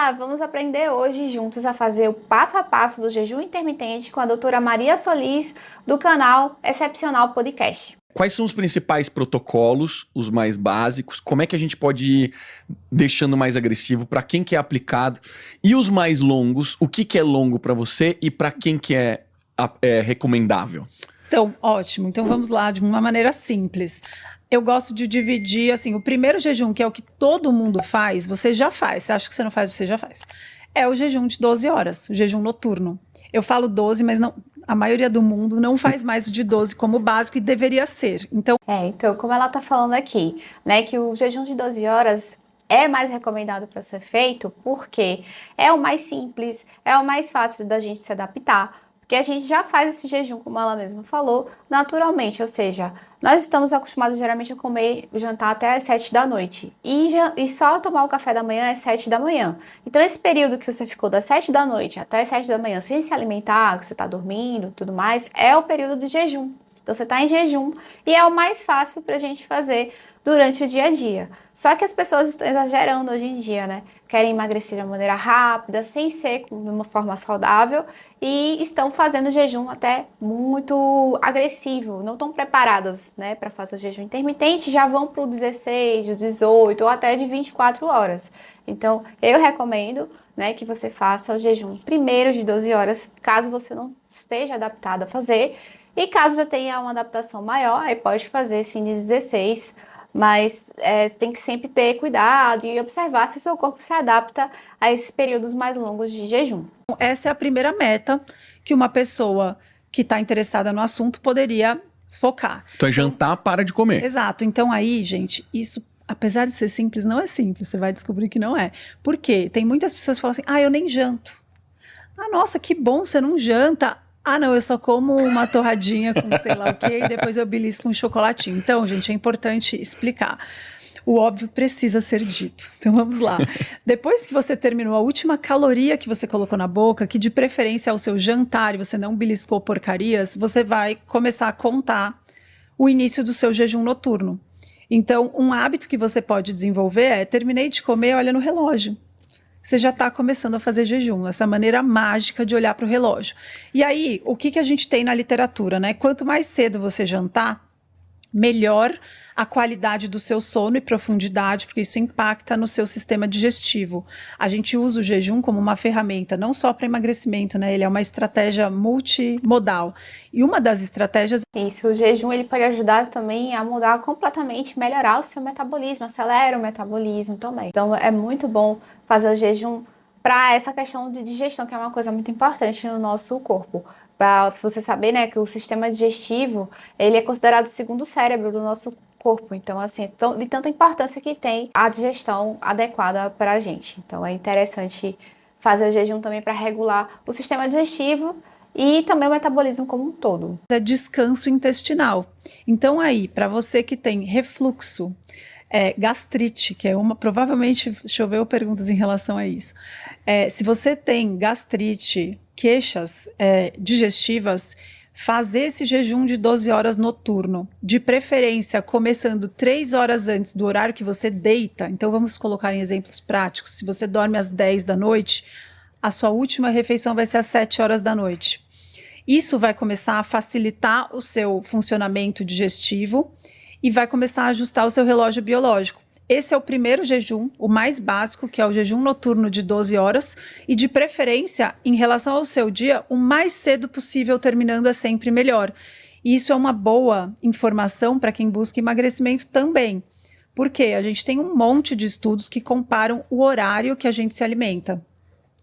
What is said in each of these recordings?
Olá, vamos aprender hoje juntos a fazer o passo a passo do jejum intermitente com a doutora Maria Solis, do canal Excepcional Podcast. Quais são os principais protocolos, os mais básicos? Como é que a gente pode ir deixando mais agressivo para quem que é aplicado? E os mais longos, o que é longo para você e para quem que é recomendável? Então, ótimo. Então vamos lá, de uma maneira simples. Eu gosto de dividir, assim, o primeiro jejum, que é o que todo mundo faz, você já faz. Você acha que você não faz, você já faz. É o jejum de 12 horas, o jejum noturno. Eu falo 12, mas não, a maioria do mundo não faz mais de 12 como básico e deveria ser. Então, como ela está falando aqui, né, que o jejum de 12 horas é mais recomendado para ser feito porque é o mais simples, é o mais fácil da gente se adaptar, porque a gente já faz esse jejum, como ela mesma falou, naturalmente, ou seja, nós estamos acostumados geralmente a comer o jantar até às 7 da noite e só tomar o café da manhã às 7 da manhã. Então esse período que você ficou das 7 da noite até às 7 da manhã sem se alimentar, que você está dormindo, tudo mais, é o período do jejum. Então você está em jejum e é o mais fácil para a gente fazer durante o dia a dia. Só que as pessoas estão exagerando hoje em dia, né? Querem emagrecer de uma maneira rápida, sem ser de uma forma saudável e estão fazendo jejum até muito agressivo. Não estão preparadas, né, para fazer o jejum intermitente, já vão para o 16, 18 ou até de 24 horas. Então, eu recomendo, né, que você faça o jejum primeiro de 12 horas, caso você não esteja adaptado a fazer. E caso já tenha uma adaptação maior, aí pode fazer sim de 16, mas tem que sempre ter cuidado e observar se o seu corpo se adapta a esses períodos mais longos de jejum. essa é a primeira meta que uma pessoa que está interessada no assunto poderia focar. Então é jantar, para de comer. Exato. Então aí, gente, isso, apesar de ser simples, não é simples. Você vai descobrir que não é. Por quê? Tem muitas pessoas que falam assim, eu nem janto. Nossa, que bom, você não janta. Não, eu só como uma torradinha com sei lá o quê e depois eu belisco um chocolatinho. Então, gente, é importante explicar. O óbvio precisa ser dito. Então, vamos lá. Depois que você terminou a última caloria que você colocou na boca, que de preferência é o seu jantar e você não beliscou porcarias, você vai começar a contar o início do seu jejum noturno. Então, um hábito que você pode desenvolver é, terminei de comer, olha no relógio. Você já está começando a fazer jejum, essa maneira mágica de olhar para o relógio. E aí, o que a gente tem na literatura, né? Quanto mais cedo você jantar, melhor a qualidade do seu sono e profundidade, porque isso impacta no seu sistema digestivo. A gente usa o jejum como uma ferramenta, não só para emagrecimento, né? Ele é uma estratégia multimodal. E uma das estratégias... Isso, o jejum ele pode ajudar também a mudar completamente, melhorar o seu metabolismo, acelera o metabolismo também. Então é muito bom fazer o jejum para essa questão de digestão, que é uma coisa muito importante no nosso corpo. Para você saber, né, que o sistema digestivo, ele é considerado o segundo cérebro do nosso corpo. Então, assim, de tanta importância que tem a digestão adequada para a gente. Então, é interessante fazer o jejum também para regular o sistema digestivo e também o metabolismo como um todo. É descanso intestinal. Então, aí, para você que tem refluxo, gastrite, que é uma, provavelmente choveu perguntas em relação a isso. Se você tem gastrite, queixas digestivas, fazer esse jejum de 12 horas noturno, de preferência começando 3 horas antes do horário que você deita. Então vamos colocar em exemplos práticos. Se você dorme às 10 da noite, a sua última refeição vai ser às 7 horas da noite. Isso vai começar a facilitar o seu funcionamento digestivo e vai começar a ajustar o seu relógio biológico. Esse é o primeiro jejum, o mais básico, que é o jejum noturno de 12 horas, e de preferência, em relação ao seu dia, o mais cedo possível, terminando é sempre melhor. E isso é uma boa informação para quem busca emagrecimento também, porque a gente tem um monte de estudos que comparam o horário que a gente se alimenta.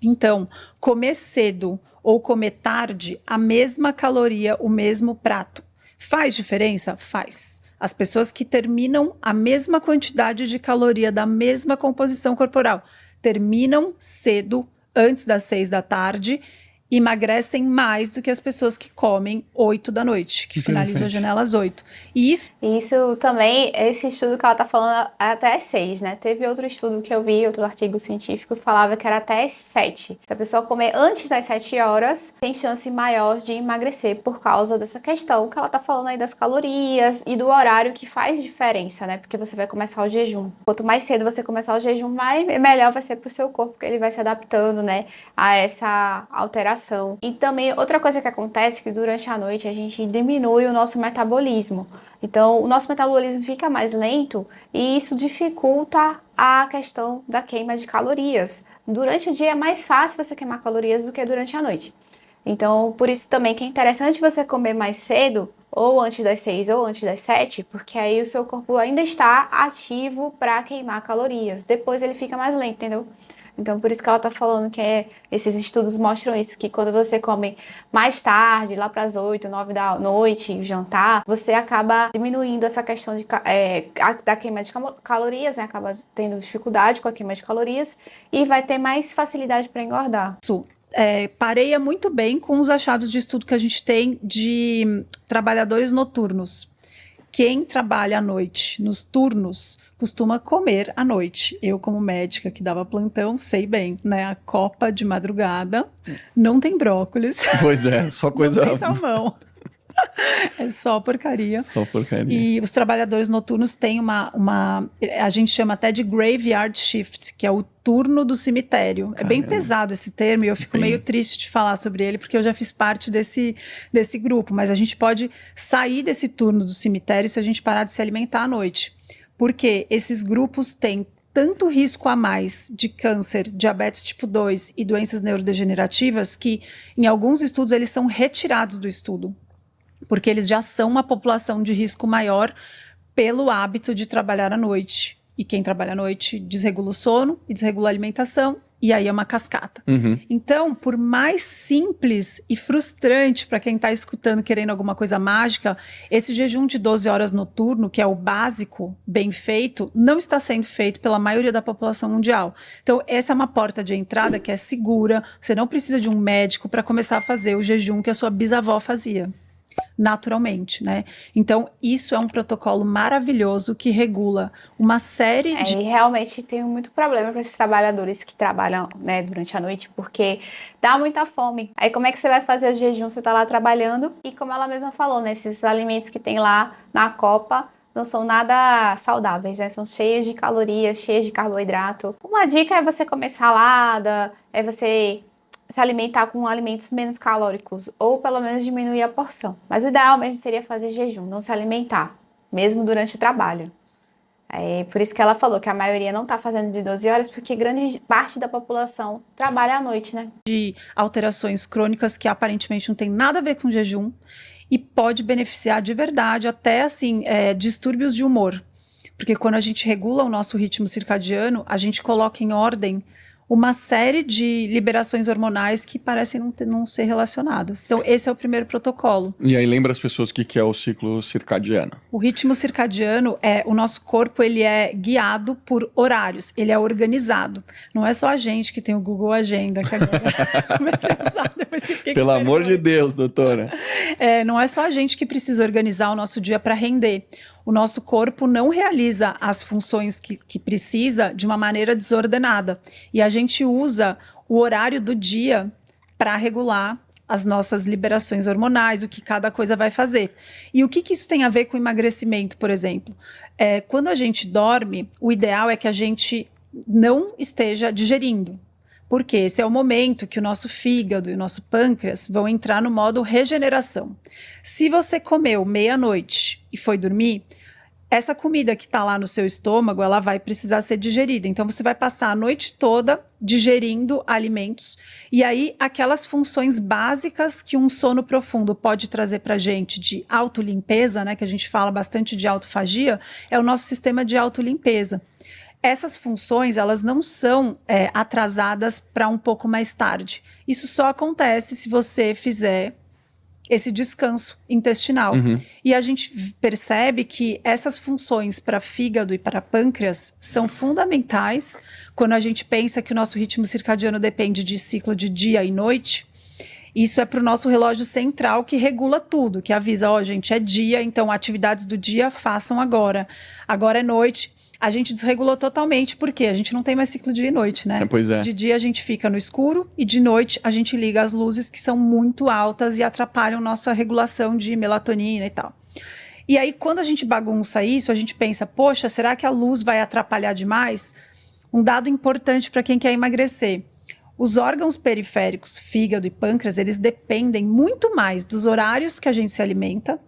Então, comer cedo ou comer tarde, a mesma caloria, o mesmo prato. Faz diferença? Faz. As pessoas que terminam a mesma quantidade de caloria da mesma composição corporal terminam cedo, antes das 6 da tarde, emagrecem mais do que as pessoas que comem 8 da noite, que finalizam a janela às 8. E isso também, esse estudo que ela tá falando é até às 6, né? Teve outro estudo que eu vi, outro artigo científico, que falava que era até às 7. Se a pessoa comer antes das 7 horas, tem chance maior de emagrecer por causa dessa questão que ela tá falando aí das calorias e do horário que faz diferença, né? Porque você vai começar o jejum. Quanto mais cedo você começar o jejum, melhor vai ser pro seu corpo, porque ele vai se adaptando, né, a essa alteração. E também outra coisa que acontece é que durante a noite a gente diminui o nosso metabolismo. Então, o nosso metabolismo fica mais lento e isso dificulta a questão da queima de calorias. Durante o dia é mais fácil você queimar calorias do que durante a noite. Então, por isso também que é interessante você comer mais cedo, ou antes das 6 ou antes das 7, porque aí o seu corpo ainda está ativo para queimar calorias. Depois ele fica mais lento, entendeu? Então, por isso que ela tá falando que esses estudos mostram isso, que quando você come mais tarde, lá para as 8, 9 da noite, jantar, você acaba diminuindo essa questão da queima de calorias, né? Acaba tendo dificuldade com a queima de calorias e vai ter mais facilidade para engordar. Pareia muito bem com os achados de estudo que a gente tem de trabalhadores noturnos. Quem trabalha à noite, nos turnos, costuma comer à noite. Eu, como médica que dava plantão, sei bem, né? A copa de madrugada não tem brócolis. Pois é, só coisa... Não tem salmão. É só porcaria. Só porcaria. E os trabalhadores noturnos têm a gente chama até de graveyard shift, que é o turno do cemitério. Caramba. É bem pesado esse termo e eu fico meio triste de falar sobre ele, porque eu já fiz parte desse grupo, mas a gente pode sair desse turno do cemitério se a gente parar de se alimentar à noite. Porque esses grupos têm tanto risco a mais de câncer, diabetes tipo 2 e doenças neurodegenerativas que, em alguns estudos, eles são retirados do estudo. Porque eles já são uma população de risco maior pelo hábito de trabalhar à noite. E quem trabalha à noite desregula o sono e desregula a alimentação, e aí é uma cascata. Uhum. Então, por mais simples e frustrante para quem está escutando, querendo alguma coisa mágica, esse jejum de 12 horas noturno, que é o básico, bem feito, não está sendo feito pela maioria da população mundial. Então, essa é uma porta de entrada que é segura, você não precisa de um médico para começar a fazer o jejum que a sua bisavó fazia. Naturalmente, né? Então, isso é um protocolo maravilhoso que regula uma série de... E realmente tem muito problema para esses trabalhadores que trabalham, né, durante a noite, porque dá muita fome. Aí como é que você vai fazer o jejum? Você tá lá trabalhando e, como ela mesma falou, né, esses alimentos que tem lá na copa não são nada saudáveis, né? São cheios de calorias, cheios de carboidrato. Uma dica é você comer salada, é você se alimentar com alimentos menos calóricos, ou pelo menos diminuir a porção. Mas o ideal mesmo seria fazer jejum, não se alimentar, mesmo durante o trabalho. É por isso que ela falou que a maioria não está fazendo de 12 horas, porque grande parte da população trabalha à noite, né? De alterações crônicas que aparentemente não tem nada a ver com jejum e pode beneficiar de verdade até, assim, distúrbios de humor. Porque quando a gente regula o nosso ritmo circadiano, a gente coloca em ordem uma série de liberações hormonais que parecem não ser relacionadas. Então, esse é o primeiro protocolo. E aí, lembra as pessoas o que é o ciclo circadiano? O ritmo circadiano o nosso corpo, ele é guiado por horários, ele é organizado. Não é só a gente que tem o Google Agenda, que agora comecei a usar depois que fiquei Pelo amor de Deus, doutora. Não é só a gente que precisa organizar o nosso dia para render. O nosso corpo não realiza as funções que precisa de uma maneira desordenada. E a gente usa o horário do dia para regular as nossas liberações hormonais, o que cada coisa vai fazer. E o que isso tem a ver com emagrecimento, por exemplo? Quando a gente dorme, o ideal é que a gente não esteja digerindo. Porque esse é o momento que o nosso fígado e o nosso pâncreas vão entrar no modo regeneração. Se você comeu meia-noite e foi dormir, essa comida que está lá no seu estômago, ela vai precisar ser digerida. Então, você vai passar a noite toda digerindo alimentos. E aí, aquelas funções básicas que um sono profundo pode trazer para a gente de autolimpeza, né, que a gente fala bastante de autofagia, é o nosso sistema de autolimpeza. Essas funções, elas não são atrasadas para um pouco mais tarde. Isso só acontece se você fizer esse descanso intestinal. Uhum. E a gente percebe que essas funções para fígado e para pâncreas são fundamentais quando a gente pensa que o nosso ritmo circadiano depende de ciclo de dia e noite. Isso é para o nosso relógio central que regula tudo, que avisa, ó, gente, é dia, então atividades do dia façam agora. Agora é noite. A gente desregulou totalmente, porque a gente não tem mais ciclo dia e noite, né? Pois é. De dia a gente fica no escuro e de noite a gente liga as luzes que são muito altas e atrapalham nossa regulação de melatonina e tal. E aí, quando a gente bagunça isso, a gente pensa, poxa, será que a luz vai atrapalhar demais? Um dado importante para quem quer emagrecer. Os órgãos periféricos, fígado e pâncreas, eles dependem muito mais dos horários que a gente se alimenta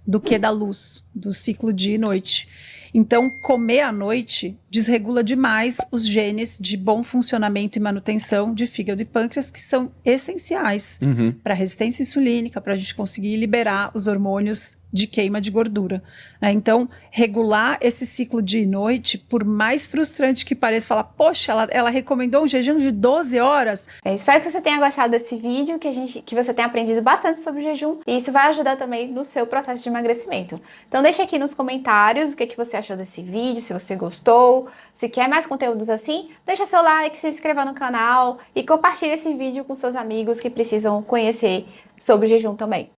do que da luz, do ciclo dia e noite. Então, comer à noite desregula demais os genes de bom funcionamento e manutenção de fígado e pâncreas, que são essenciais para a resistência insulínica, para a gente conseguir liberar os hormônios de queima de gordura. Né? Então, regular esse ciclo dia e noite, por mais frustrante que pareça, falar, poxa, ela recomendou um jejum de 12 horas. Espero que você tenha gostado desse vídeo, que você tenha aprendido bastante sobre o jejum, e isso vai ajudar também no seu processo de emagrecimento. Então deixa aqui nos comentários o que você achou desse vídeo, se você gostou, se quer mais conteúdos assim, deixa seu like, se inscreva no canal e compartilhe esse vídeo com seus amigos que precisam conhecer sobre o jejum também.